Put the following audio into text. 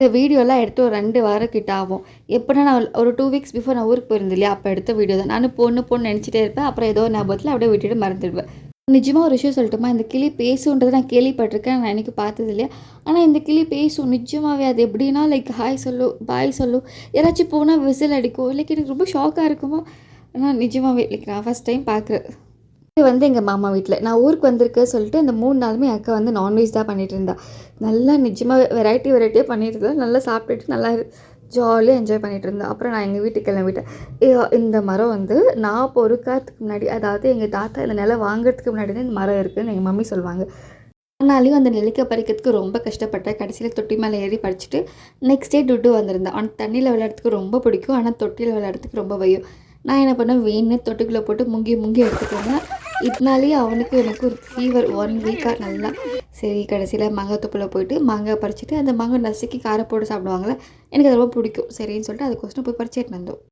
இந்த வீடியோலாம் எடுத்து ஒரு 2 வாரம் கிட்ட ஆகும். எப்படின்னா நான் ஒரு 2 வீக்ஸ் பிஃபோர் நான் ஊருக்கு போயிருந்தேன் இல்லையா? அப்போ எடுத்த வீடியோ தான். நானும் போன்னு நெனச்சிட்டே இருப்பேன். அப்புறம் ஏதோ ஞாபகத்துல அப்படியே விட்டுட்டு மறந்துடுவேன். நிஜமா ஒரு விஷயம் சொல்லட்டுமா? இந்த கிளி பேசுன்றத நான் கேள்விப்பட்டுருக்கேன். நான் என்னைக்கும் பார்த்தது இல்லையா? ஆனா இந்த கிளி பேசும் நிஜமாவே. அது எப்படின்னா லைக் ஹாய் சொல்லும், பாய் சொல்லும். யாராச்சும் போனா விசில் அடிக்கும். லைக் எனக்கு ரொம்ப ஷாக்கா இருக்குமா? ஆனா நிஜமாவே லைக் நான் ஃபர்ஸ்ட் டைம் பார்க்குறேன். இது வந்து எங்க மாமா வீட்ல. நான் ஊருக்கு வந்திருக்கேன் சொல்லிட்டு, அந்த 3 நாளுமே என் அக்கா வந்து நான்வெஜ் தான் பண்ணிட்டு இருந்தா. நல்லா நிஜமாவே வெரைட்டியா பண்ணிட்டு இருந்தா. நல்லா சாப்பிட்டுட்டு நல்லா ஜாலியா என்ஜாய் பண்ணிட்டு இருந்தா. அப்புறம் நான் எங்க வீட்டுக்கு கிளம்பிட்டேன். இந்த மரம் வந்து நான் பொறுக்காததுக்கு முன்னாடி, அதாவது எங்க தாத்தா இந்த நிலம் வாங்குறதுக்கு முன்னாடி தான் இந்த மரம் இருக்குன்னு எங்க மம்மி சொல்லுவாங்க. ஆனாலும் அந்த நெல்லிக்காய் பறிக்கிறதுக்கு ரொம்ப கஷ்டப்பட்டேன். கடைசியில தொட்டி மேல ஏறி பறிச்சுட்டு, நெக்ஸ்ட் டே டுட்டு வந்திருந்தா. அவனுக்கு தண்ணீல விளையாடுறதுக்கு ரொம்ப பிடிக்கும். ஆனா தொட்டியில விளையாடுறதுக்கு ரொம்ப பயம். நான் என்ன பண்ணேன், வேணும்னே தொட்டிக்குள்ள போட்டு முங்கி முங்கி எடுத்துட்டு வந்தேன். இதனாலேயே அவனுக்கும் எனக்கும் ஒரு ஃபீவர் 1 வீக்கா நல்லா. சரி கடைசியில மாங்காய் தோப்புல போயிட்டு மாங்காய் பறிச்சுட்டு, அந்த மாங்காய் நசுக்கி கார போட்டு சாப்பிடுவாங்கல்ல, எனக்கு அது ரொம்ப பிடிக்கும். சரின்னு சொல்லிட்டு அதுக்கோசரம் போய் பறிச்சு எடுத்துட்டு வந்தோம்.